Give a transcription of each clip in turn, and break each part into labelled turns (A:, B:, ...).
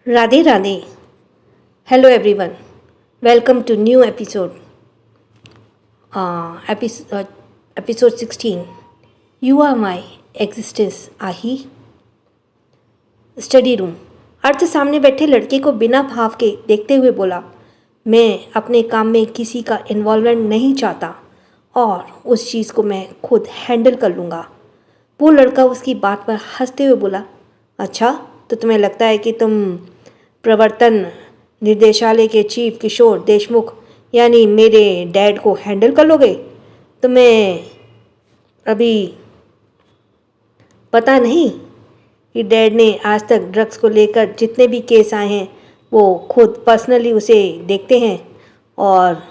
A: Radhe Radhe. Hello everyone. Welcome to new episode 16. You are my existence. आही. Study room. अर्थ सामने बैठे लड़के को बिना भाव के देखते हुए बोला, मैं अपने काम में किसी का इन्वॉल्वमेंट नहीं चाहता और उस चीज़ को मैं खुद हैंडल कर लूँगा. वो लड़का उसकी बात पर हंसते हुए बोला, अच्छा तो तुम्हें लगता है कि तुम प्रवर्तन निर्देशालय के चीफ किशोर देशमुख यानी मेरे डैड को हैंडल कर लोगे? तुम्हें अभी पता नहीं कि डैड ने आज तक ड्रग्स को लेकर जितने भी केस आए हैं वो खुद पर्सनली उसे देखते हैं और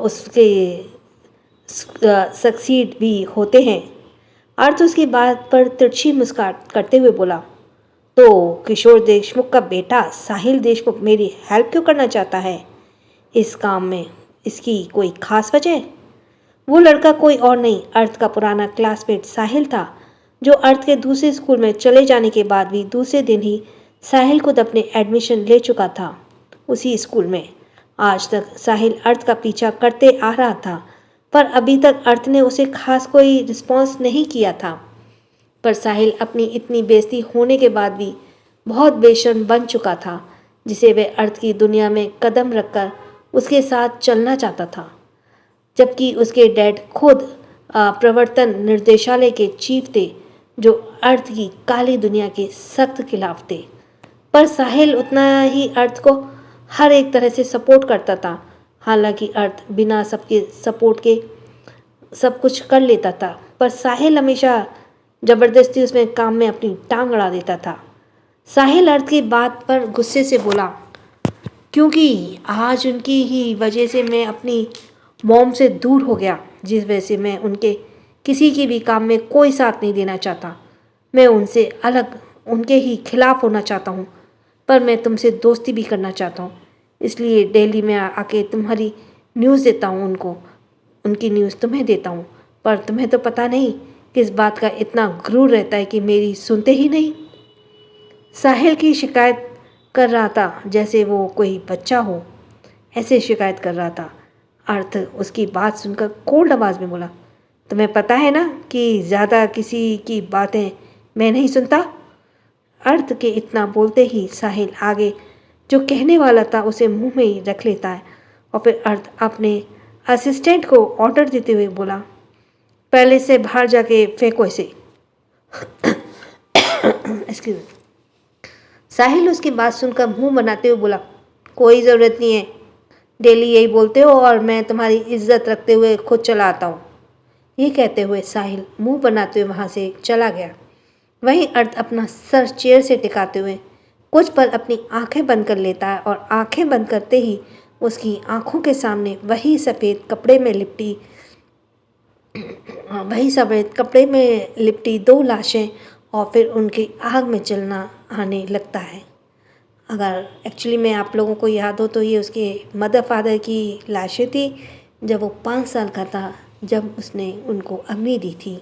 A: उसके सक्सीड भी होते हैं. अर्थ उसकी बात पर तिरछी मुस्कान करते हुए बोला, तो किशोर देशमुख का बेटा साहिल देशमुख मेरी हेल्प क्यों करना चाहता है इस काम में? इसकी कोई खास वजह? वो लड़का कोई और नहीं, अर्थ का पुराना क्लासमेट साहिल था, जो अर्थ के दूसरे स्कूल में चले जाने के बाद भी दूसरे दिन ही साहिल खुद अपने एडमिशन ले चुका था उसी स्कूल में. आज तक साहिल अर्थ का पीछा करते आ रहा था, पर अभी तक अर्थ ने उसे खास कोई रिस्पॉन्स नहीं किया था. पर साहिल अपनी इतनी बेइज्जती होने के बाद भी बहुत बेशर्म बन चुका था, जिसे वह अर्थ की दुनिया में कदम रखकर उसके साथ चलना चाहता था, जबकि उसके डैड खुद प्रवर्तन निर्देशालय के चीफ थे, जो अर्थ की काली दुनिया के सख्त खिलाफ थे. पर साहिल उतना ही अर्थ को हर एक तरह से सपोर्ट करता था. हालांकि अर्थ बिना सबके सपोर्ट के सब कुछ कर लेता था, पर साहिल हमेशा ज़बरदस्ती उसमें काम में अपनी टांग अड़ा देता था. साहिल अर्थ की बात पर गुस्से से बोला, क्योंकि आज उनकी ही वजह से मैं अपनी मॉम से दूर हो गया, जिस वजह से मैं उनके किसी की भी काम में कोई साथ नहीं देना चाहता. मैं उनसे अलग, उनके ही खिलाफ होना चाहता हूँ, पर मैं तुमसे दोस्ती भी करना चाहता हूँ. इसलिए दिल्ली में आके तुम्हारी न्यूज़ देता हूँ उनको, उनकी न्यूज़ तुम्हें देता हूँ. पर तुम्हें तो पता नहीं किस बात का इतना गुरूर रहता है कि मेरी सुनते ही नहीं. साहिल की शिकायत कर रहा था जैसे वो कोई बच्चा हो, ऐसे शिकायत कर रहा था. अर्थ उसकी बात सुनकर कोल्ड आवाज़ में बोला, तुम्हें पता है ना कि ज़्यादा किसी की बातें मैं नहीं सुनता. अर्थ के इतना बोलते ही साहिल आगे जो कहने वाला था उसे मुंह में ही रख लेता है और फिर अर्थ अपने असिस्टेंट को ऑर्डर देते हुए बोला, पहले से बाहर जाके फेंको इसे. Excuse me. साहिल उसकी बात सुनकर मुंह बनाते हुए बोला, कोई ज़रूरत नहीं है, डेली यही बोलते हो और मैं तुम्हारी इज्जत रखते हुए खुद चला आता हूँ. ये कहते हुए साहिल मुंह बनाते हुए वहाँ से चला गया. वहीं अर्थ अपना सर चेयर से टिकाते हुए कुछ पल अपनी आंखें बंद कर लेता है और आंखें बंद करते ही उसकी आंखों के सामने वही सफ़ेद कपड़े में लिपटी दो लाशें और फिर उनकी आग में जलना आने लगता है. अगर एक्चुअली में आप लोगों को याद हो तो ये उसके मदर फादर की लाशें थी, जब वो 5 साल का था, जब उसने उनको अग्नि दी थी.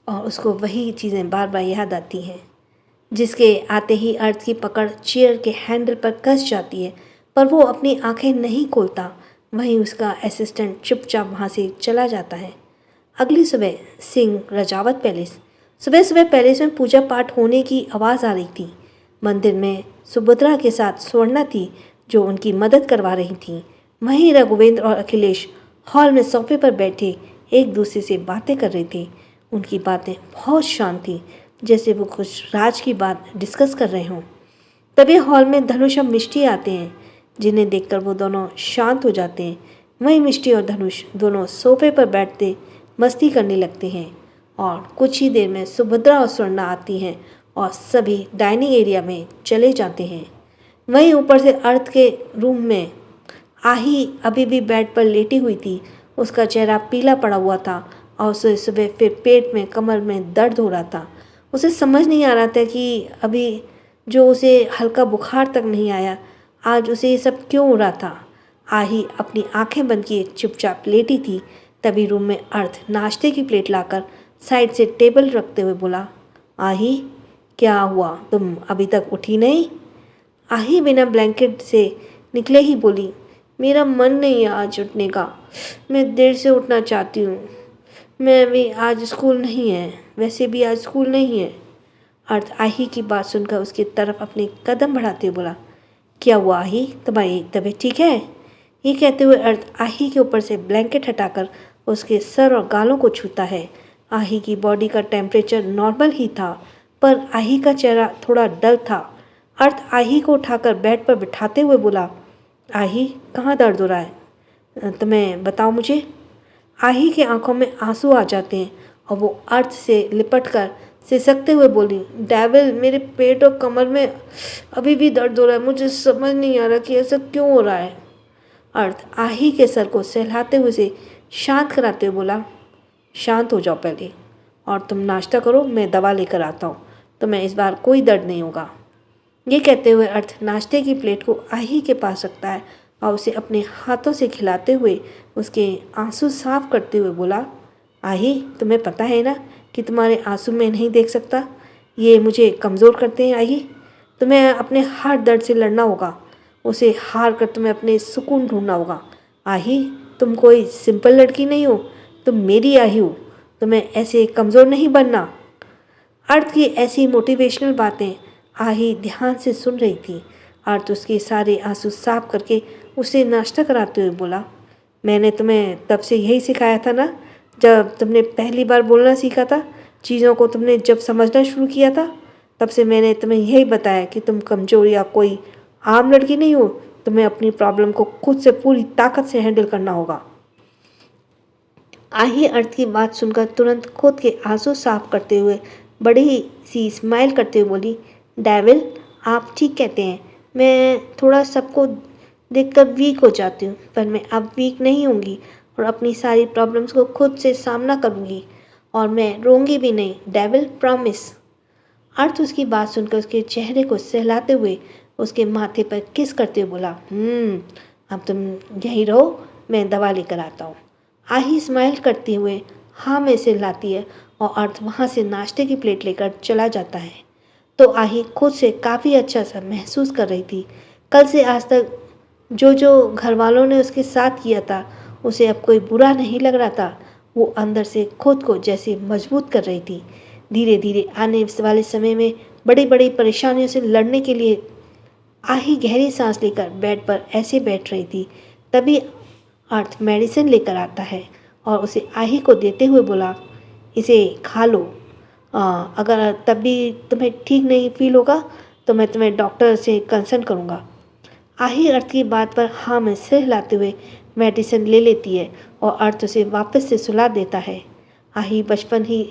A: और उसको वही चीज़ें बार बार याद आती हैं, जिसके आते ही अर्थ की पकड़ चेयर के हैंडल पर कस जाती है, पर वो अपनी आंखें नहीं खोलता. वहीं उसका असिस्टेंट चुपचाप वहाँ से चला जाता है. अगली सुबह सिंह रजावत पैलेस. सुबह सुबह पैलेस में पूजा पाठ होने की आवाज़ आ रही थी. मंदिर में सुभद्रा के साथ स्वर्णा थी, जो उनकी मदद करवा रही थी. वहीं रघुवेंद्र और अखिलेश हॉल में सोफे पर बैठे एक दूसरे से बातें कर रहे थे. उनकी बातें बहुत शांत थी, जैसे वो कुछ राज की बात डिस्कस कर रहे हों. तभी हॉल में धनुष और मिष्टी आते हैं, जिन्हें देखकर वो दोनों शांत हो जाते हैं. वहीं मिष्टी और धनुष दोनों सोफे पर बैठते मस्ती करने लगते हैं और कुछ ही देर में सुभद्रा और स्वर्णा आती हैं और सभी डाइनिंग एरिया में चले जाते हैं. वहीं ऊपर से अर्थ के रूम में आही अभी भी बेड पर लेटी हुई थी. उसका चेहरा पीला पड़ा हुआ था और उसे सुबह फिर पेट में, कमर में दर्द हो रहा था. उसे समझ नहीं आ रहा था कि अभी जो उसे हल्का बुखार तक नहीं आया, आज उसे ये सब क्यों हो रहा था. आही अपनी आंखें बंद किए चुपचाप लेटी थी. तभी रूम में अर्थ नाश्ते की प्लेट लाकर साइड से टेबल रखते हुए बोला, आही क्या हुआ, तुम अभी तक उठी नहीं? आही बिना ब्लैंकेट से निकले ही बोली, मेरा मन नहीं है आज उठने का, मैं देर से उठना चाहती हूँ। मैं भी आज स्कूल नहीं है, वैसे भी आज स्कूल नहीं है। अर्थ आही की बात सुनकर उसकी तरफ अपने कदम बढ़ाते हुए बोला, क्या हुआ आही, तुम्हारी तबीयत ठीक है? ये कहते हुए अर्थ आही के ऊपर से ब्लैंकेट हटाकर उसके सर और गालों को छूता है। आही की बॉडी का टेम्परेचर नॉर्मल ही था, पर आही का चेहरा थोड़ा डल था। अर्थ आही को उठाकर बेड पर बिठाते हुए बोला, आही कहाँ दर्द हो रहा है, तुम्हें बताओ मुझे। आही के आंखों में आंसू आ जाते हैं और वो अर्थ से लिपट कर सिसकते हुए बोली, डेविल, मेरे पेट और कमर में अभी भी दर्द हो रहा है, मुझे समझ नहीं आ रहा कि ऐसा क्यों हो रहा है। अर्थ आही के सर को सहलाते हुए उसे शांत कराते हुए बोला, शांत हो जाओ पहले और तुम नाश्ता करो, मैं दवा लेकर आता हूँ, तुम्हें इस बार कोई दर्द नहीं होगा। ये कहते हुए अर्थ नाश्ते की प्लेट को आही के पास रखता है और उसे अपने हाथों से खिलाते हुए उसके आंसू साफ करते हुए बोला, आही, तुम्हें पता है ना कि तुम्हारे आंसू मैं नहीं देख सकता, ये मुझे कमज़ोर करते हैं। आही, तुम्हें अपने हर दर्द से लड़ना होगा, उसे हार कर तुम्हें अपने सुकून ढूंढना होगा। आही, तुम कोई सिंपल लड़की नहीं हो, तुम मेरी आही हो, तुम्हें ऐसे कमज़ोर नहीं बनना। अर्थ की ऐसी मोटिवेशनल बातें आही ध्यान से सुन रही थी। अर्थ उसके सारे आंसू साफ करके उसे नाश्ता कराते हुए बोला, मैंने तुम्हें तब से यही सिखाया था ना, जब तुमने पहली बार बोलना सीखा था, चीज़ों को तुमने जब समझना शुरू किया था, तब से मैंने तुम्हें यही बताया कि तुम कमज़ोर या कोई आम लड़की नहीं हो, तुम्हें अपनी प्रॉब्लम को खुद से पूरी ताकत से हैंडल करना होगा। आही अर्थ की बात सुनकर तुरंत खुद के आंसू साफ करते हुए बड़ी सी स्माइल करते हुए बोली, डेविल, आप ठीक कहते हैं, मैं थोड़ा सबको देखकर वीक हो जाती हूँ, पर मैं अब वीक नहीं होंगी और अपनी सारी प्रॉब्लम्स को खुद से सामना करूँगी और मैं रोऊंगी भी नहीं, डेविल, प्रॉमिस। अर्थ उसकी बात सुनकर उसके चेहरे को सहलाते हुए उसके माथे पर किस करते हुए बोला, अब तुम यहीं रहो, मैं दवा लेकर आता हूँ। आही स्माइल करते हुए हाँ में सिर लाती है और अर्थ वहाँ से नाश्ते की प्लेट लेकर चला जाता है। तो आही खुद से काफ़ी अच्छा सा महसूस कर रही थी। कल से आज तक जो जो घर वालों ने उसके साथ किया था, उसे अब कोई बुरा नहीं लग रहा था। वो अंदर से खुद को जैसे मजबूत कर रही थी। धीरे धीरे आने वाले समय में बड़ी बड़ी परेशानियों से लड़ने के लिए आही गहरी सांस लेकर बेड पर ऐसे बैठ रही थी। तभी अर्थ मेडिसिन लेकर आता है और उसे आही को देते हुए बोला, इसे खा लो, अगर तब भी तुम्हें ठीक नहीं फील होगा तो मैं तुम्हें डॉक्टर से कंसल्ट करूँगा। आही अर्थ की बात पर हाँ में सिर हिलाते हुए मेडिसिन ले लेती है और अर्थ उसे वापस से सुला देता है। आही बचपन ही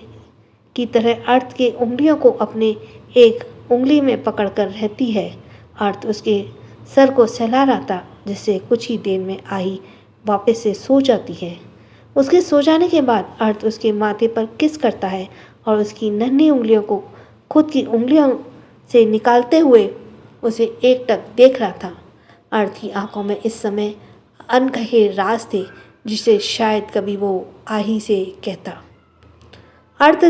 A: की तरह अर्थ के उंगलियों को अपने एक उंगली में पकड़कर रहती है। अर्थ उसके सर को सहला रहा था, जिससे कुछ ही देर में आही वापस से सो जाती है। उसके सो जाने के बाद अर्थ उसके माथे पर किस करता है और उसकी नन्ही उंगलियों को खुद की उंगलियों से निकालते हुए उसे एकटक देख रहा था। अर्थ की आंखों में इस समय अनकहे राज थे, जिसे शायद कभी वो आही से कहता। अर्थ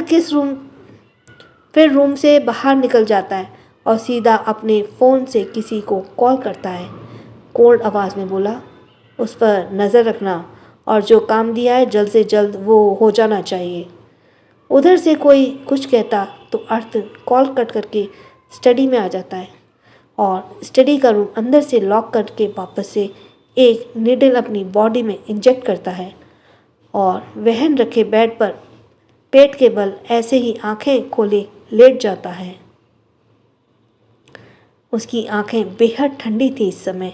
A: फिर रूम से बाहर निकल जाता है और सीधा अपने फ़ोन से किसी को कॉल करता है। कोल्ड आवाज़ में बोला, उस पर नज़र रखना और जो काम दिया है जल्द से जल्द वो हो जाना चाहिए। उधर से कोई कुछ कहता तो अर्थ कॉल कट करके स्टडी में आ जाता है और स्टडी का रूम अंदर से लॉक करके वापस से एक नीडल अपनी बॉडी में इंजेक्ट करता है और वहन रखे बेड पर पेट के बल ऐसे ही आंखें खोले लेट जाता है। उसकी आंखें बेहद ठंडी थी इस समय।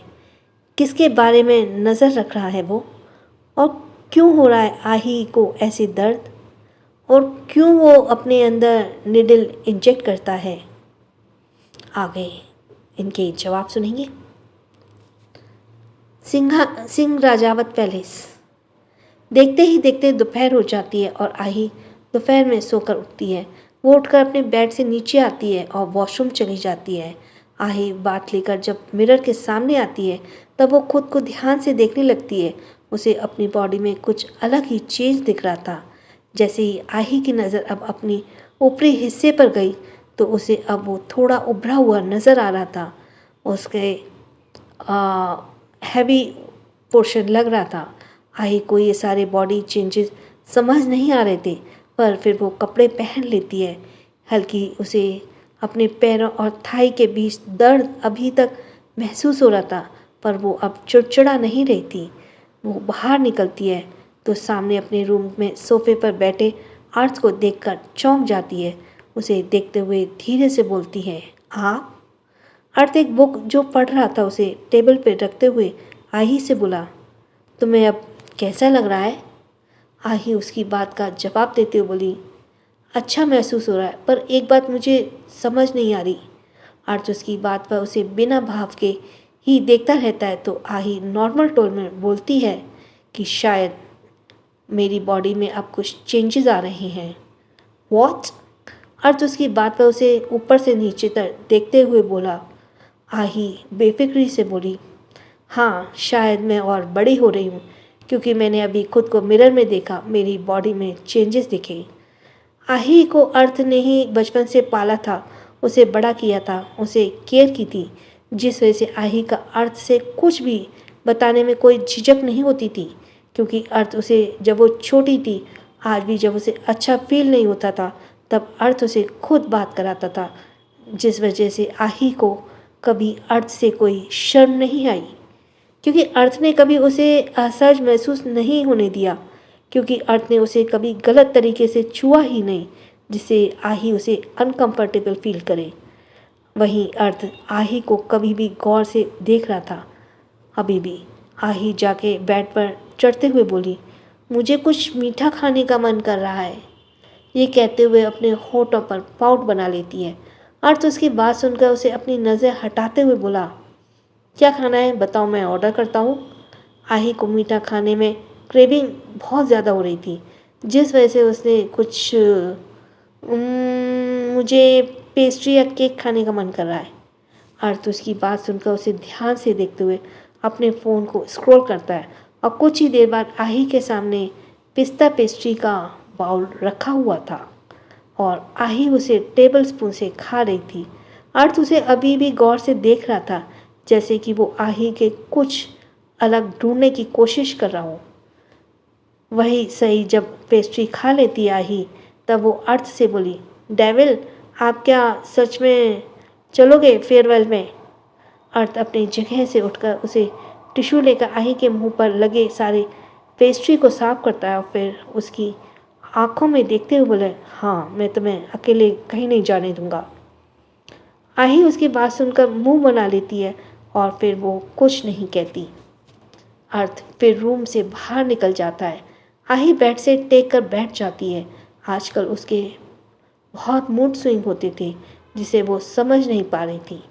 A: किसके बारे में नज़र रख रहा है वो, और क्यों हो रहा है आही को ऐसे दर्द, और क्यों वो अपने अंदर निडल इंजेक्ट करता है। आगे इनके जवाब सुनेंगे। सिंह राजावत पैलेस। देखते ही देखते दोपहर हो जाती है और आही दोपहर में सोकर उठती है। वो उठकर अपने बेड से नीचे आती है और वॉशरूम चली जाती है। आही बात लेकर जब मिरर के सामने आती है तब वो खुद को ध्यान से देखने लगती है। उसे अपनी बॉडी में कुछ अलग ही चेंज दिख रहा था। जैसे ही आही की नज़र अब अपनी ऊपरी हिस्से पर गई तो उसे अब वो थोड़ा उभरा हुआ नज़र आ रहा था। उसके हैवी पोर्शन लग रहा था। आई को ये सारे बॉडी चेंजेस समझ नहीं आ रहे थे, पर फिर वो कपड़े पहन लेती है। हल्की उसे अपने पैरों और थाई के बीच दर्द अभी तक महसूस हो रहा था, पर वो अब चिड़चिड़ा नहीं रही थी। वो बाहर निकलती है तो सामने अपने रूम में सोफे पर बैठे अर्थ को देखकर चौंक जाती है। उसे देखते हुए धीरे से बोलती है, आप? अर्थ एक बुक जो पढ़ रहा था उसे टेबल पर रखते हुए आही से बोला, तुम्हें अब कैसा लग रहा है? आही उसकी बात का जवाब देते हुए बोली, अच्छा महसूस हो रहा है, पर एक बात मुझे समझ नहीं आ रही। अर्थ उसकी बात पर उसे बिना भाव के ही देखता रहता है तो आही नॉर्मल टोन में बोलती है कि शायद मेरी बॉडी में अब कुछ चेंजेस आ रहे हैं। व्हाट? अर्थ उसकी बात पर उसे ऊपर से नीचे तक देखते हुए बोला। आही बेफिक्री से बोली, हाँ शायद मैं और बड़ी हो रही हूँ, क्योंकि मैंने अभी खुद को मिरर में देखा, मेरी बॉडी में चेंजेस दिखे। आही को अर्थ ने ही बचपन से पाला था, उसे बड़ा किया था, उसे केयर की थी, जिस वजह से आही का अर्थ से कुछ भी बताने में कोई झिझक नहीं होती थी, क्योंकि अर्थ उसे जब वो छोटी थी, आज भी जब उसे अच्छा फील नहीं होता था, तब अर्थ उसे खुद बात कराता था, जिस वजह से आही को कभी अर्थ से कोई शर्म नहीं आई, क्योंकि अर्थ ने कभी उसे असहज महसूस नहीं होने दिया, क्योंकि अर्थ ने उसे कभी गलत तरीके से छुआ ही नहीं, जिससे आही उसे अनकंफर्टेबल फील करे। वहीं अर्थ आही को कभी भी गौर से देख रहा था। अभी भी आही जाके बेड पर चढ़ते हुए बोली, मुझे कुछ मीठा खाने का मन कर रहा है। ये कहते हुए अपने होठों पर पाउट बना लेती है। अर्थ उसकी बात सुनकर उसे अपनी नज़र हटाते हुए बोला, क्या खाना है बताओ, मैं ऑर्डर करता हूँ। आही को मीठा खाने में क्रेविंग बहुत ज़्यादा हो रही थी, जिस वजह से उसने कुछ मुझे पेस्ट्री या केक खाने का मन कर रहा है। अर्थ उसकी बात सुनकर उसे ध्यान से देखते हुए अपने फ़ोन को स्क्रॉल करता है और कुछ ही देर बाद आही के सामने पिस्ता पेस्ट्री का बाउल रखा हुआ था और आही उसे टेबल स्पून से खा रही थी। अर्थ उसे अभी भी गौर से देख रहा था, जैसे कि वो आही के कुछ अलग ढूंढने की कोशिश कर रहा हो। वही सही जब पेस्ट्री खा लेती आही, तब वो अर्थ से बोली, डेविल आप क्या सच में चलोगे फेयरवेल में? अर्थ अपनी जगह से उठकर उसे टिश्यू लेकर आही के मुंह पर लगे सारे पेस्ट्री को साफ करता है और फिर उसकी आंखों में देखते हुए बोले, हाँ मैं तुम्हें अकेले कहीं नहीं जाने दूंगा। आही उसकी बात सुनकर मुंह बना लेती है और फिर वो कुछ नहीं कहती। अर्थ फिर रूम से बाहर निकल जाता है। आही बेड से टेक कर बैठ जाती है। आजकल उसके बहुत मूड स्विंग होते थे, जिसे वो समझ नहीं पा रही थी।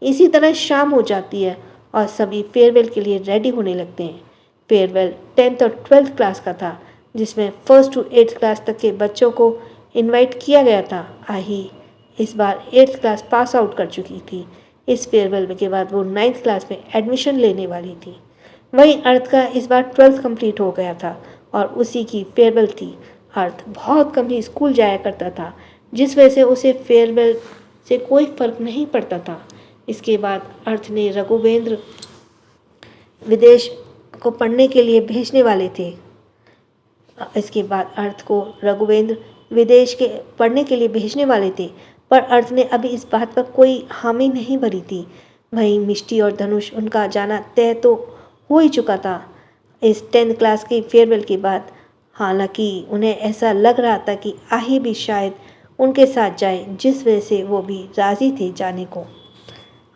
A: इसी तरह शाम हो जाती है और सभी फेयरवेल के लिए रेडी होने लगते हैं। फेयरवेल 10th और 12th क्लास का था, जिसमें 1st to 8th क्लास तक के बच्चों को इनवाइट किया गया था। आही इस बार 8th क्लास पास आउट कर चुकी थी। इस फेयरवेल के बाद वो 9th क्लास में एडमिशन लेने वाली थी। वहीं अर्थ का इस बार 12th कंप्लीट हो गया था और उसी की फेयरवेल थी। अर्थ बहुत कम ही स्कूल जाया करता था, जिस वजह से उसे फेयरवेल से कोई फर्क नहीं पड़ता था। इसके बाद अर्थ ने रघुवेंद्र विदेश को पढ़ने के लिए भेजने वाले थे। इसके बाद अर्थ को रघुवेंद्र विदेश के पढ़ने के लिए भेजने वाले थे, पर अर्थ ने अभी इस बात पर कोई हामी नहीं भरी थी। वहीं मिष्टी और धनुष, उनका जाना तय तो हो ही चुका था इस 10th क्लास की फेयरवेल के बाद। हालांकि उन्हें ऐसा लग रहा था कि आही भी शायद उनके साथ जाए, जिस वजह से वो भी राज़ी थे जाने को।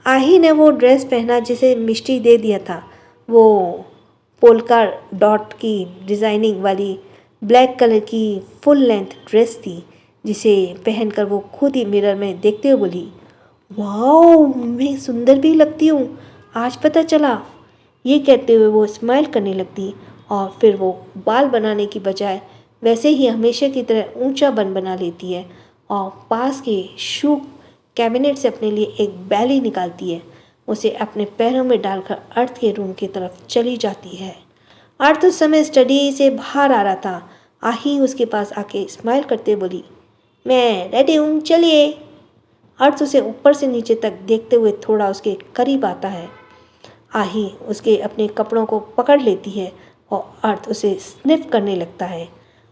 A: आही ने वो ड्रेस पहना जिसे मिष्टी दे दिया था। वो पोल्का डॉट की डिज़ाइनिंग वाली ब्लैक कलर की फुल लेंथ ड्रेस थी, जिसे पहनकर वो खुद ही मिरर में देखते हुए बोली, वाओ मैं सुंदर भी लगती हूँ, आज पता चला। ये कहते हुए वो स्माइल करने लगती और फिर वो बाल बनाने की बजाय वैसे ही हमेशा की तरह ऊंचा बन बना लेती है और पास के शू कैबिनेट से अपने लिए एक बैली निकालती है। उसे अपने पैरों में डालकर अर्थ के रूम की तरफ चली जाती है। अर्थ उस समय स्टडी से बाहर आ रहा था। आही उसके पास आके स्माइल करते बोली, मैं रेडी हूँ, चलिए। अर्थ उसे ऊपर से नीचे तक देखते हुए थोड़ा उसके करीब आता है। आही उसके अपने कपड़ों को पकड़ लेती है और अर्थ उसे स्निफ करने लगता है।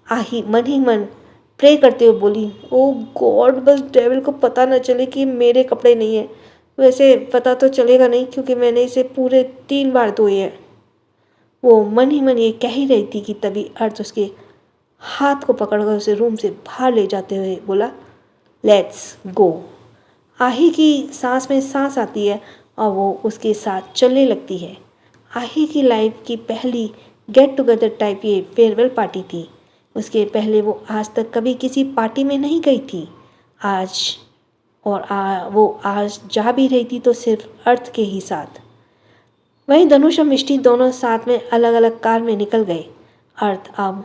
A: आही मन ही मन प्रे करते हुए बोली, ओ गॉड, बस डेविल को पता न चले कि मेरे कपड़े नहीं हैं। वैसे पता तो चलेगा नहीं क्योंकि मैंने इसे पूरे 3 बार धोए हैं। वो मन ही मन ये कह ही रही थी कि तभी अर्थ उसके हाथ को पकड़कर उसे रूम से बाहर ले जाते हुए बोला, लेट्स गो। आही की सांस में सांस आती है और वो उसके साथ चलने लगती है। आही की लाइफ की पहली गेट टुगेदर टाइप ये फेयरवेल पार्टी थी। उसके पहले वो आज तक कभी किसी पार्टी में नहीं गई थी। आज वो आज जा भी रही थी तो सिर्फ अर्थ के ही साथ। वहीं धनुष और मिष्टी दोनों साथ में अलग अलग कार में निकल गए। अर्थ अब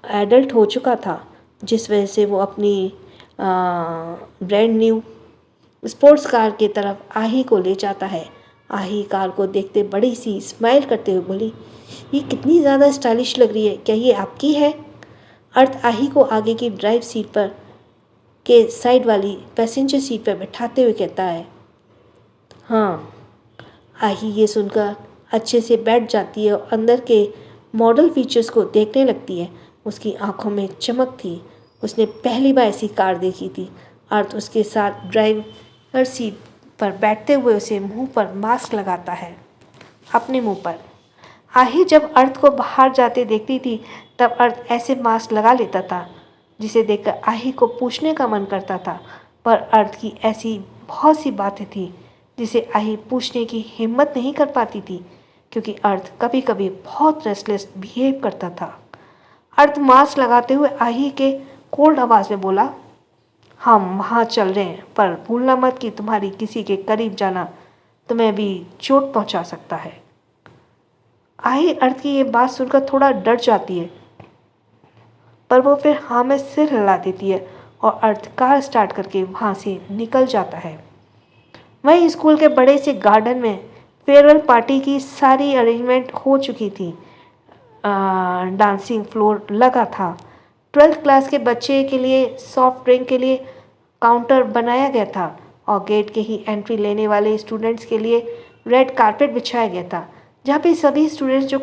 A: एडल्ट हो चुका था, जिस वजह से वो अपनी ब्रांड न्यू स्पोर्ट्स कार की तरफ आही को ले जाता है। आही कार को देखते बड़ी सी स्माइल करते हुए बोली, ये कितनी ज़्यादा स्टाइलिश लग रही है, क्या ये आपकी है? अर्थ आही को आगे की ड्राइव सीट पर के साइड वाली पैसेंजर सीट पर बैठाते हुए कहता है, हाँ। आही ये सुनकर अच्छे से बैठ जाती है और अंदर के मॉडल फीचर्स को देखने लगती है। उसकी आंखों में चमक थी। उसने पहली बार ऐसी कार देखी थी। अर्थ उसके साथ ड्राइवर सीट पर बैठते हुए उसे मुंह पर मास्क लगाता है, अपने मुंह पर। आही जब अर्थ को बाहर जाते देखती थी तब अर्थ ऐसे मास्क लगा लेता था जिसे देखकर आही को पूछने का मन करता था, पर अर्थ की ऐसी बहुत सी बातें थी जिसे आही पूछने की हिम्मत नहीं कर पाती थी क्योंकि अर्थ कभी कभी बहुत रेस्टलेस बिहेव करता था। अर्थ मास्क लगाते हुए आही के कोल्ड आवाज़ में बोला, हम वहाँ चल रहे हैं, पर भूलना मत कि तुम्हारी किसी के करीब जाना तुम्हें भी चोट पहुँचा सकता है। आही अर्थ की ये बात सुनकर थोड़ा डर जाती है, पर वो फिर हाँ में सिर हिला देती है और अर्थ कार स्टार्ट करके वहाँ से निकल जाता है। वहीं स्कूल के बड़े से गार्डन में फेयरवेल पार्टी की सारी अरेंजमेंट हो चुकी थी। डांसिंग फ्लोर लगा था। 12th क्लास के बच्चे के लिए सॉफ्ट ड्रिंक के लिए काउंटर बनाया गया था और गेट के ही एंट्री लेने वाले स्टूडेंट्स के लिए रेड कारपेट बिछाया गया था, जहाँ पे सभी स्टूडेंट्स जो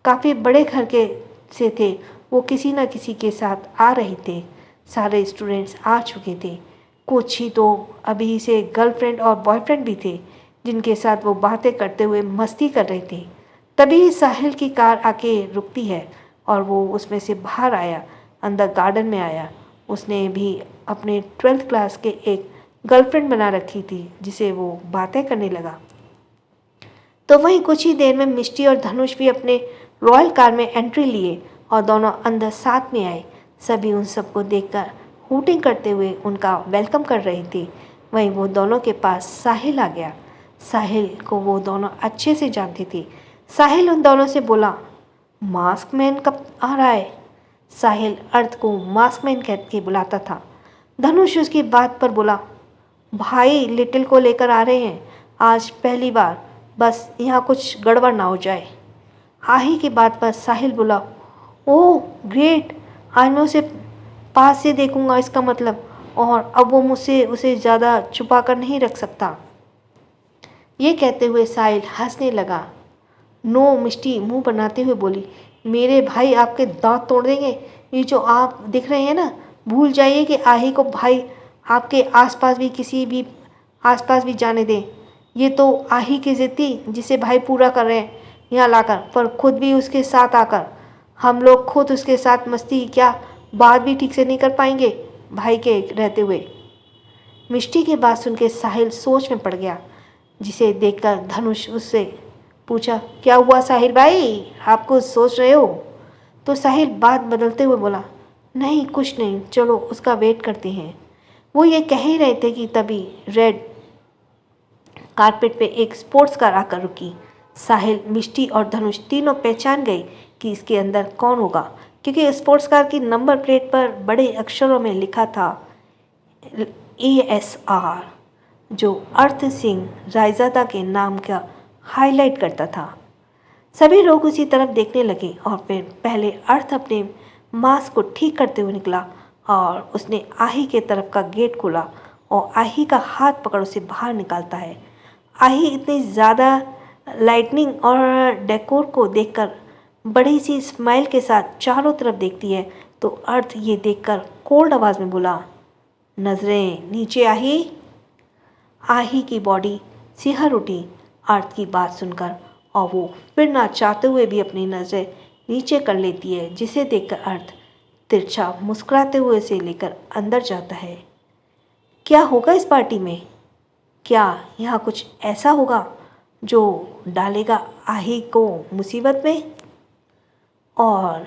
A: काफ़ी बड़े घर के से थे वो किसी न किसी के साथ आ रहे थे। सारे स्टूडेंट्स आ चुके थे। कुछ ही तो अभी से गर्लफ्रेंड और बॉयफ्रेंड भी थे जिनके साथ वो बातें करते हुए मस्ती कर रहे थे। तभी साहिल की कार आके रुकती है और वो उसमें से बाहर आया, अंदर गार्डन में आया। उसने भी अपने 12th क्लास के एक गर्लफ्रेंड बना रखी थी जिसे वो बातें करने लगा। तो वहीं कुछ ही देर में मिष्टी और धनुष भी अपने रॉयल कार में एंट्री लिए और दोनों अंदर साथ में आए। सभी उन सबको देखकर हूटिंग करते हुए उनका वेलकम कर रही थी। वहीं वो दोनों के पास साहिल आ गया। साहिल को वो दोनों अच्छे से जानती थी। साहिल उन दोनों से बोला, मास्क मैन कब आ रहा है? साहिल अर्थ को मास्क मैन कह के बुलाता था। धनुष उसकी बात पर बोला, भाई लिटिल को लेकर आ रहे हैं आज पहली बार, बस यहाँ कुछ गड़बड़ ना हो जाए। आही की बात पर साहिल बोला, ओह ग्रेट, आज मैं उसे पास से देखूंगा इसका मतलब, और अब वो मुझसे उसे ज़्यादा छुपा कर नहीं रख सकता। ये कहते हुए साहिल हंसने लगा। नो, मिष्टी मुंह बनाते हुए बोली, मेरे भाई आपके दांत तोड़ देंगे। ये जो आप दिख रहे हैं ना, भूल जाइए कि आही को भाई आपके आसपास भी जाने दें। ये तो आही की जिद थी जिसे भाई पूरा कर रहे हैं यहाँ लाकर, पर खुद भी उसके साथ आकर। हम लोग खुद उसके साथ मस्ती क्या बात भी ठीक से नहीं कर पाएंगे भाई के रहते हुए। मिष्टी की बात सुन के साहिल सोच में पड़ गया, जिसे देखकर धनुष उससे पूछा, क्या हुआ साहिल भाई, आप कुछ सोच रहे हो? तो साहिल बात बदलते हुए बोला, नहीं कुछ नहीं, चलो उसका वेट करते हैं। वो ये कह ही रहे थे कि तभी रेड कारपेट पे एक स्पोर्ट्स कार आकर रुकी। साहिल, मिष्टी और धनुष तीनों पहचान गए कि इसके अंदर कौन होगा, क्योंकि स्पोर्ट्स कार की नंबर प्लेट पर बड़े अक्षरों में लिखा था ASR, जो अर्थ सिंह रायजादा के नाम का हाईलाइट करता था। सभी लोग उसी तरफ देखने लगे और फिर पहले अर्थ अपने मास्क को ठीक करते हुए निकला और उसने आही के तरफ का गेट खोला और आही का हाथ पकड़ उसे बाहर निकालता है। आही इतनी ज़्यादा लाइटनिंग और डेकोर को देखकर बड़ी सी स्माइल के साथ चारों तरफ देखती है तो अर्थ ये देखकर कोल्ड आवाज़ में बोला, नज़रें नीचे आही। आही की बॉडी सिहर उठी अर्थ की बात सुनकर और वो फिर ना चाहते हुए भी अपनी नज़रें नीचे कर लेती है, जिसे देखकर अर्थ तिरछा मुस्कुराते हुए से लेकर अंदर जाता है। क्या होगा इस पार्टी में? क्या यहाँ कुछ ऐसा होगा जो डालेगा आही को मुसीबत में? और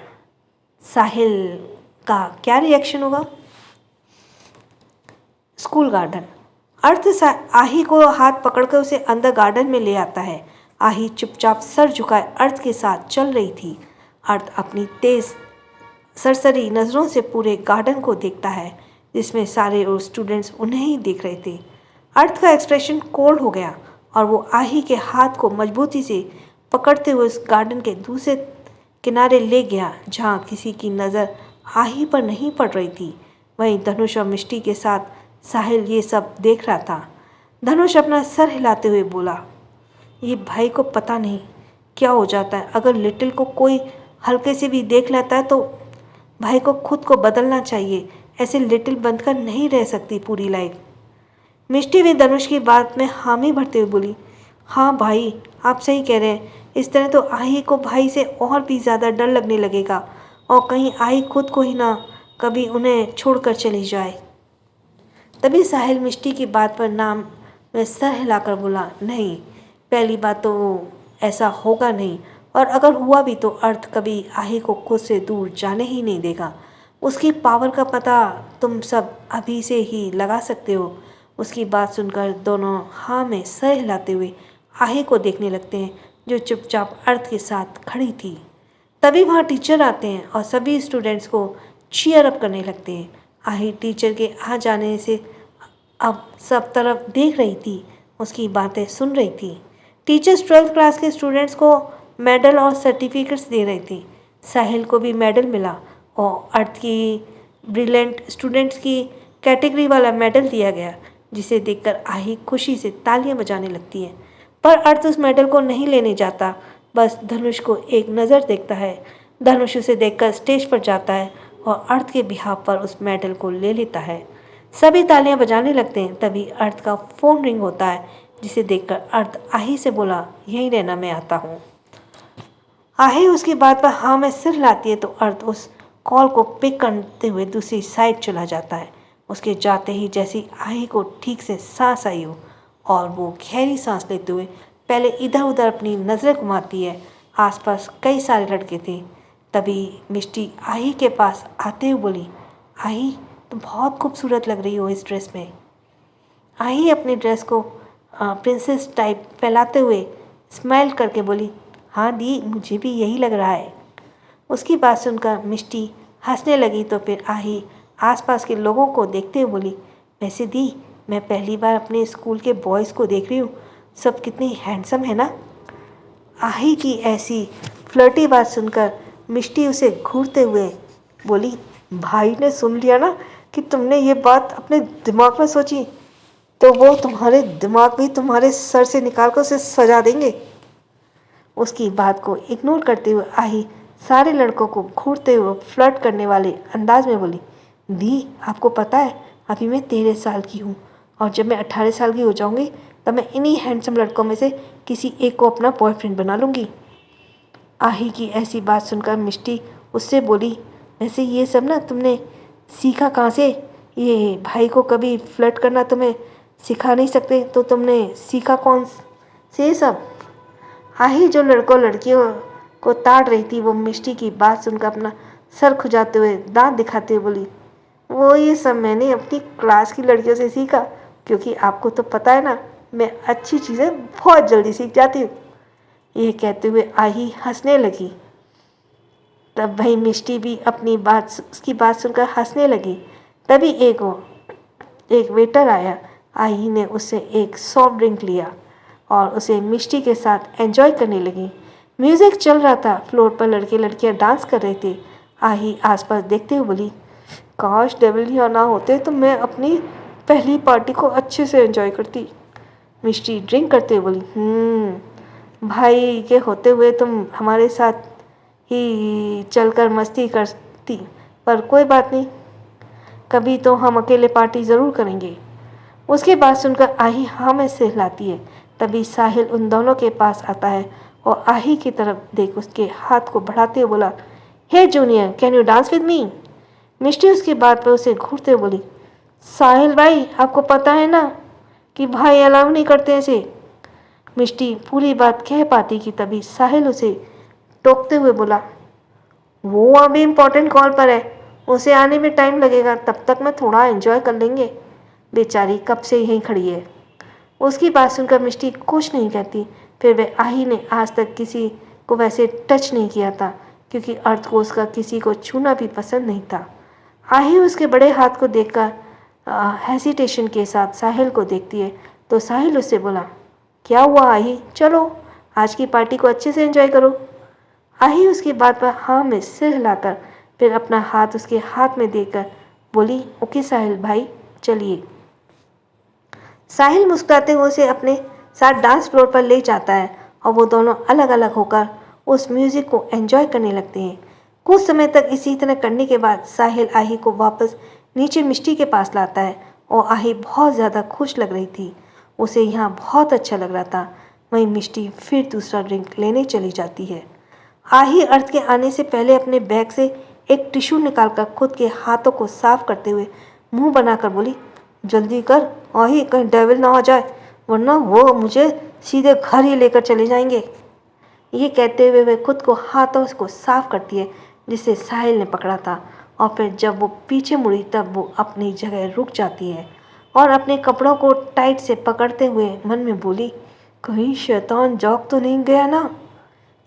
A: साहिल का क्या रिएक्शन होगा? School garden. अर्थ आही को हाथ पकड़कर उसे अंदर गार्डन में ले आता है। आही चुपचाप सर झुकाए अर्थ के साथ चल रही थी। अर्थ अपनी तेज सरसरी नज़रों से पूरे गार्डन को देखता है, जिसमें सारे और स्टूडेंट्स उन्हें ही देख रहे थे। अर्थ का एक्सप्रेशन कोल्ड हो गया और वो आही के हाथ को मजबूती से पकड़ते हुए उस गार्डन के दूसरे किनारे ले गया, जहाँ किसी की नज़र आही पर नहीं पड़ रही थी। वहीं धनुष और मिष्टी के साथ साहिल ये सब देख रहा था। धनुष अपना सर हिलाते हुए बोला, ये भाई को पता नहीं क्या हो जाता है। अगर लिटिल को कोई हल्के से भी देख लेता है तो भाई को खुद को बदलना चाहिए। ऐसे लिटिल बनकर नहीं रह सकती पूरी लाइफ। मिष्टी भी धनुष की बात में हामी भरते हुए बोली, हाँ भाई आप सही कह रहे हैं। इस तरह तो आही को भाई से और भी ज़्यादा डर लगने लगेगा और कहीं आही खुद को ही ना कभी उन्हें छोड़कर चली जाए। तभी साहिल मिष्टी की बात पर नाम में सर हिलाकर बोला, नहीं, पहली बात तो ऐसा होगा नहीं, और अगर हुआ भी तो अर्थ कभी आही को खुद से दूर जाने ही नहीं देगा। उसकी पावर का पता तुम सब अभी से ही लगा सकते हो। उसकी बात सुनकर दोनों हाँ में सर हिलाते हुए आही को देखने लगते हैं, जो चुपचाप अर्थ के साथ खड़ी थी। तभी वहाँ टीचर आते हैं और सभी स्टूडेंट्स को चीयर अप करने लगते हैं। आही टीचर के आ जाने से अब सब तरफ देख रही थी, उसकी बातें सुन रही थी। टीचर्स 12th क्लास के स्टूडेंट्स को मेडल और सर्टिफिकेट्स दे रही थी। साहिल को भी मेडल मिला और अर्थ की ब्रिलियंट स्टूडेंट्स की कैटेगरी वाला मेडल दिया गया, जिसे देखकर आही खुशी से तालियां बजाने लगती है। पर अर्थ उस मेडल को नहीं लेने जाता, बस धनुष को एक नज़र देखता है। धनुष उसे देखकर स्टेज पर जाता है और अर्थ के बिहाफ पर उस मेडल को ले लेता है। सभी तालियां बजाने लगते हैं। तभी अर्थ का फ़ोन रिंग होता है, जिसे देखकर अर्थ आही से बोला, यहीं रहना, मैं आता हूँ। आही उसकी बात पर हाँ में सिर हिलाती है तो अर्थ उस कॉल को पिक करते हुए दूसरी साइड चला जाता है। उसके जाते ही जैसी आही को ठीक से सांस आई हो और वो गहरी सांस लेते हुए पहले इधर उधर अपनी नज़रें घुमाती है। आसपास कई सारे लड़के थे। तभी मिष्टी आही के पास आते हुए बोली, आही तुम बहुत खूबसूरत लग रही हो इस ड्रेस में। आही अपनी ड्रेस को प्रिंसेस टाइप फैलाते हुए स्माइल करके बोली, हाँ दी, मुझे भी यही लग रहा है। उसकी बात सुनकर मिष्टी हंसने लगी तो फिर आही आसपास के लोगों को देखते हुए बोली, वैसे दी, मैं पहली बार अपने स्कूल के बॉयज़ को देख रही हूँ, सब कितनी हैंडसम है ना। आही की ऐसी फ्लर्टी बात सुनकर मिष्टी उसे घूरते हुए बोली, भाई ने सुन लिया ना कि तुमने ये बात अपने दिमाग में सोची, तो वो तुम्हारे दिमाग भी तुम्हारे सर से निकाल कर उसे सजा देंगे। उसकी बात को इग्नोर करते हुए आही सारे लड़कों को घूरते हुए फ्लर्ट करने वाले अंदाज में बोली, दी आपको पता है अभी मैं 13 साल की हूँ और जब मैं 18 साल की हो जाऊँगी तब मैं इन्हीं हैंडसम लड़कों में से किसी एक को अपना बॉयफ्रेंड बना लूँगी। आही की ऐसी बात सुनकर मिष्टी उससे बोली, वैसे ये सब ना तुमने सीखा कहाँ से? ये भाई को कभी फ्लर्ट करना तुम्हें सिखा नहीं सकते तो तुमने सीखा कौन से सब? आही जो लड़कों लड़कियों को ताड़ रही थी वो मिष्टी की बात सुनकर अपना सर खुजाते हुए दांत दिखाते हुए बोली, वो ये सब मैंने अपनी क्लास की लड़कियों से सीखा, क्योंकि आपको तो पता है ना मैं अच्छी चीज़ें बहुत जल्दी सीख जाती हूँ। ये कहते हुए आही हंसने लगी। तब वही मिष्टी भी अपनी बात उसकी बात सुनकर हंसने लगी। तभी एक वेटर आया। आही ने उससे एक सॉफ्ट ड्रिंक लिया और उसे मिष्टी के साथ एंजॉय करने लगी। म्यूज़िक चल रहा था, फ्लोर पर लड़के लड़कियां डांस कर रहे थे। आही आसपास देखते हुए बोली, काश डेविल यहाँ ना होते तो मैं अपनी पहली पार्टी को अच्छे से एंजॉय करती। मिष्टी ड्रिंक करते हुए बोली, भाई के होते हुए तुम हमारे साथ ही चलकर मस्ती करती, पर कोई बात नहीं, कभी तो हम अकेले पार्टी ज़रूर करेंगे। उसकी बात सुनकर आही हाँ में सिर हिलाती है। तभी साहिल उन दोनों के पास आता है और आही की तरफ देख उसके हाथ को बढ़ाते हुए बोला, hey junior, can you dance with me? Mishti उसकी बात पर उसे घूरते हुए बोली, साहिल भाई, आपको पता है ना कि भाई अलाउ नहीं करते ऐसे। मिष्टी पूरी बात कह पाती कि तभी साहिल उसे टोकते हुए बोला, वो अभी इम्पोर्टेंट कॉल पर है, उसे आने में टाइम लगेगा, तब तक मैं थोड़ा एंजॉय कर लेंगे। बेचारी कब से यहीं खड़ी है। उसकी बात सुनकर मिष्टी कुछ नहीं कहती। फिर वह आही ने आज तक किसी को वैसे टच नहीं किया था, क्योंकि अर्थ को उसका किसी को छूना भी पसंद नहीं था। आही उसके बड़े हाथ को देखकर हेसिटेशन के साथ साहिल को देखती है, तो साहिल उससे बोला, क्या हुआ आही, चलो आज की पार्टी को अच्छे से एंजॉय करो। आही उसकी बात पर हाँ में सिर हिलाकर फिर अपना हाथ उसके हाथ में देकर बोली, ओके साहिल भाई, चलिए। साहिल मुस्कुराते हुए उसे अपने साथ डांस फ्लोर पर ले जाता है और वो दोनों अलग अलग होकर उस म्यूजिक को एंजॉय करने लगते हैं। कुछ समय तक इसी तरह करने के बाद साहिल आही को वापस नीचे मिष्टी के पास लाता है और आही बहुत ज़्यादा खुश लग रही थी। उसे यहाँ बहुत अच्छा लग रहा था। वहीं मिष्टी फिर दूसरा ड्रिंक लेने चली जाती है। आही अर्थ के आने से पहले अपने बैग से एक टिश्यू निकालकर खुद के हाथों को साफ करते हुए मुंह बनाकर बोली, जल्दी कर आही, कहीं डेविल ना आ जाए, वरना वो मुझे सीधे घर ही लेकर चले जाएंगे। ये कहते हुए वे खुद को हाथों को साफ करती है जिसे साहिल ने पकड़ा था, और फिर जब वो पीछे मुड़ी तब वो अपनी जगह रुक जाती है और अपने कपड़ों को टाइट से पकड़ते हुए मन में बोली, कहीं शैतान जाग तो नहीं गया ना।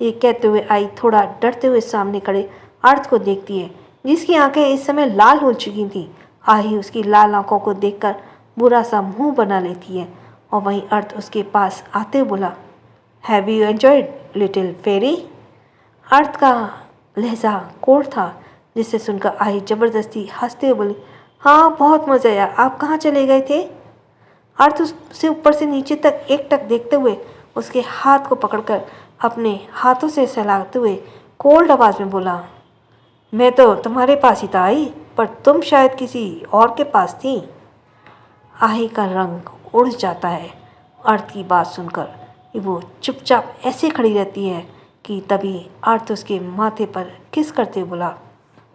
A: ये कहते हुए आई थोड़ा डरते हुए सामने खड़े अर्थ को देखती है, जिसकी आंखें इस समय लाल हो चुकी थीं। आही उसकी लाल आंखों को देखकर बुरा सा मुंह बना लेती है और वहीं अर्थ उसके पास आते हुए बोला, have you enjoyed little fairy? अर्थ का लहजा कोड था, जिसे सुनकर आही जबरदस्ती हंसते हुए बोली, हाँ बहुत मज़ा आया, आप कहाँ चले गए थे? अर्थ उसे ऊपर से नीचे तक एक टक देखते हुए उसके हाथ को पकड़कर अपने हाथों से सहलाते हुए कोल्ड आवाज़ में बोला, मैं तो तुम्हारे पास ही था आई, पर तुम शायद किसी और के पास थी। आही का रंग उड़ जाता है अर्थ की बात सुनकर। वो चुपचाप ऐसे खड़ी रहती है कि तभी अर्थ उसके माथे पर किस करते हुए बोला,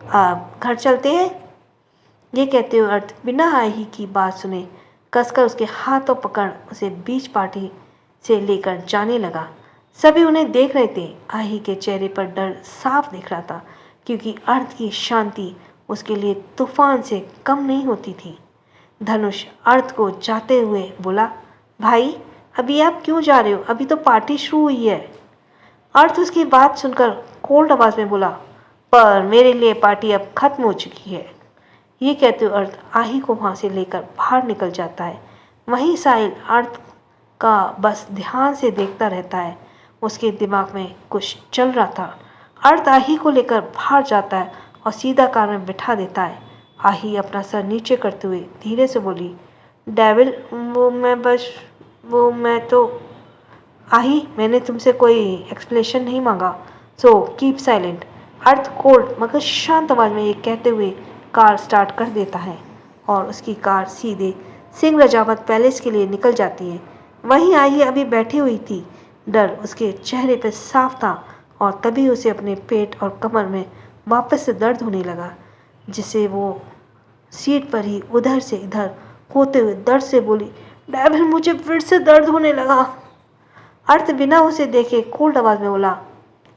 A: आप घर चलते हैं? ये कहते हुए अर्थ बिना आही की बात सुने कसकर उसके हाथों पकड़ उसे बीच पार्टी से लेकर जाने लगा। सभी उन्हें देख रहे थे। आही के चेहरे पर डर साफ दिख रहा था, क्योंकि अर्थ की शांति उसके लिए तूफान से कम नहीं होती थी। धनुष अर्थ को जाते हुए बोला, भाई अभी आप क्यों जा रहे हो, अभी तो पार्टी शुरू हुई है। अर्थ उसकी बात सुनकर कोल्ड आवाज़ में बोला, पर मेरे लिए पार्टी अब खत्म हो चुकी है। ये कहते हुए अर्थ आही को वहाँ से लेकर बाहर निकल जाता है। वहीं साहिल अर्थ का बस ध्यान से देखता रहता है। उसके दिमाग में कुछ चल रहा था। अर्थ आही को लेकर बाहर जाता है और सीधा कार में बिठा देता है। आही अपना सर नीचे करते हुए धीरे से बोली, डेविल, वो मैं तो आही, मैंने तुमसे कोई एक्सप्लेनेशन नहीं मांगा, सो कीप साइलेंट। अर्थ कोल्ड मगर शांत आवाज़ में ये कहते हुए कार स्टार्ट कर देता है और उसकी कार सीधे सिंह रजावत पैलेस के लिए निकल जाती है। वहीं आही अभी बैठी हुई थी। डर उसके चेहरे पर साफ था और तभी उसे अपने पेट और कमर में वापस से दर्द होने लगा, जिसे वो सीट पर ही उधर से इधर होते हुए दर्द से बोली, डेविल, मुझे फिर से दर्द होने लगा। अर्थ बिना उसे देखे कोल्ड आवाज़ में बोला,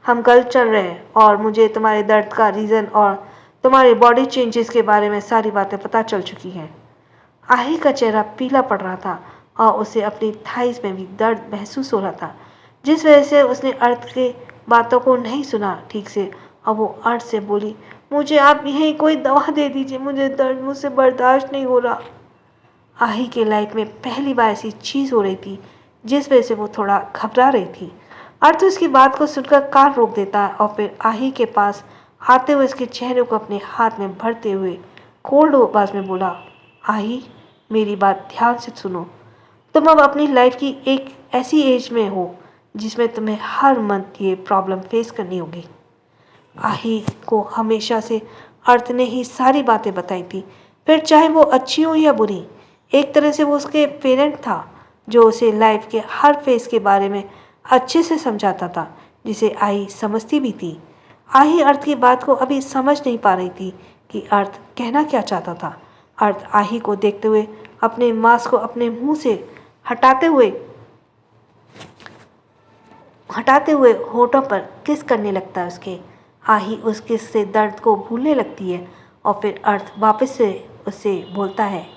A: हम कल चल रहे हैं और मुझे तुम्हारे दर्द का रीज़न और तुम्हारे बॉडी चेंजेस के बारे में सारी बातें पता चल चुकी हैं। आही का चेहरा पीला पड़ रहा था और उसे अपनी थाइस में भी दर्द महसूस हो रहा था, जिस वजह से उसने अर्थ के बातों को नहीं सुना ठीक से और वो अर्थ से बोली, मुझे आप यहीं कोई दवा दे दीजिए, मुझे दर्द मुझसे बर्दाश्त नहीं हो रहा। आही के लाइफ में पहली बार ऐसी चीज़ हो रही थी जिस वजह से वो थोड़ा घबरा रही थी। अर्थ उसकी बात को सुनकर कार रोक देता है और फिर आही के पास आते हुए उसके चेहरे को अपने हाथ में भरते हुए कोल्ड आवाज़ में बोला, आही, मेरी बात ध्यान से सुनो। तुम अब अपनी लाइफ की एक ऐसी एज में हो जिसमें तुम्हें हर मंथ ये प्रॉब्लम फेस करनी होगी। आही को हमेशा से अर्थ ने ही सारी बातें बताई थी, फिर चाहे वो अच्छी हो या बुरी। एक तरह से वो उसके पेरेंट था जो उसे लाइफ के हर फेस के बारे में अच्छे से समझाता था, जिसे आही समझती भी थी। आही अर्थ की बात को अभी समझ नहीं पा रही थी कि अर्थ कहना क्या चाहता था। अर्थ आही को देखते हुए अपने मास्क को अपने मुंह से हटाते हुए होठों पर किस करने लगता है उसके। आही उस किस से दर्द को भूलने लगती है और फिर अर्थ वापस से उससे बोलता है,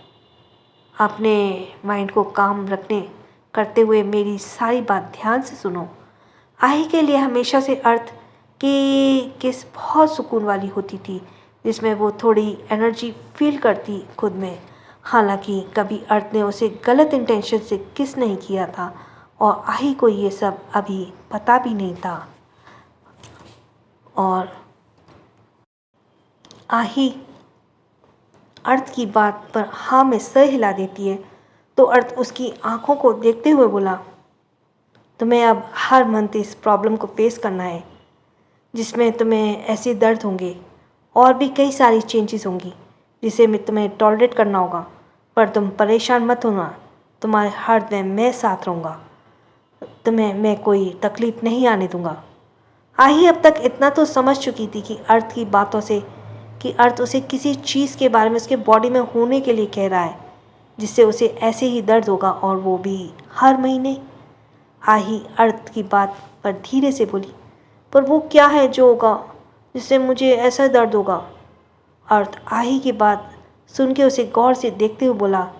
A: अपने माइंड को काम रखने करते हुए मेरी सारी बात ध्यान से सुनो। आही के लिए हमेशा से अर्थ की किस बहुत सुकून वाली होती थी, जिसमें वो थोड़ी एनर्जी फील करती खुद में। हालांकि कभी अर्थ ने उसे गलत इंटेंशन से किस नहीं किया था और आही को ये सब अभी पता भी नहीं था। और आही अर्थ की बात पर हाँ में सर हिला देती है तो अर्थ उसकी आंखों को देखते हुए बोला, तुम्हें अब हर मंथ इस प्रॉब्लम को फेस करना है, जिसमें तुम्हें ऐसे दर्द होंगे और भी कई सारी चेंजेस होंगी जिसे मैं तुम्हें टॉलरेट करना होगा। पर तुम परेशान मत होना, तुम्हारे हर दिन मैं साथ रहूँगा, तुम्हें मैं कोई तकलीफ़ नहीं आने दूँगा। आही अब तक इतना तो समझ चुकी थी कि अर्थ की बातों से कि अर्थ उसे किसी चीज़ के बारे में उसके बॉडी में होने के लिए कह रहा है, जिससे उसे ऐसे ही दर्द होगा और वो भी हर महीने। आही अर्थ की बात पर धीरे से बोली, पर वो क्या है जो होगा जिससे मुझे ऐसा दर्द होगा। अर्थ आही की बात सुन के उसे गौर से देखते हुए बोला,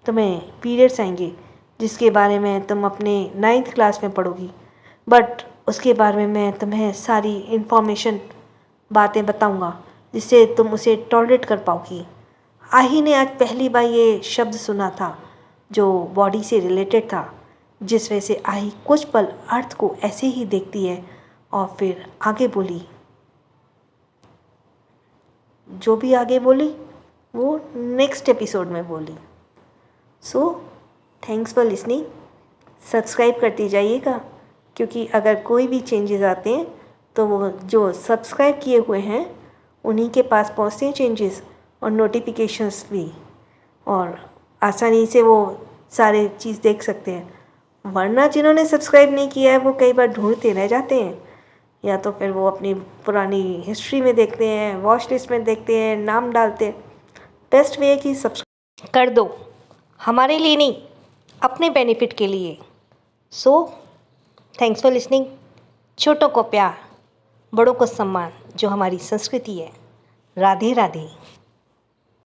A: तुम्हें पीरियड्स आएंगे जिसके बारे में तुम अपने 9th क्लास में पढ़ोगी, बट उसके बारे में मैं तुम्हें सारी इन्फॉर्मेशन बातें बताऊंगा जिससे तुम उसे टॉलरेट कर पाओगी। आही ने आज पहली बार ये शब्द सुना था जो बॉडी से रिलेटेड था, जिस वजह से आही कुछ पल अर्थ को ऐसे ही देखती है और फिर आगे बोली। जो भी आगे बोली वो नेक्स्ट एपिसोड में बोली। So thanks for listening. Subscribe करती जाइएगा, क्योंकि अगर कोई भी चेंजेस आते हैं तो वो जो सब्सक्राइब किए हुए हैं उन्हीं के पास पहुँचते हैं चेंजेस और नोटिफिकेशंस भी, और आसानी से वो सारे चीज़ देख सकते हैं। वरना जिन्होंने सब्सक्राइब नहीं किया है वो कई बार ढूंढते रह जाते हैं, या तो फिर वो अपनी पुरानी हिस्ट्री में देखते हैं, वॉच लिस्ट में देखते हैं, नाम डालते हैं। बेस्ट वे है कि सब्सक्राइब कर दो, हमारे लिए नहीं, अपने बेनिफिट के लिए। So thanks for listening. छोटों को प्यार, बड़ों को सम्मान, जो हमारी संस्कृति है। राधे राधे।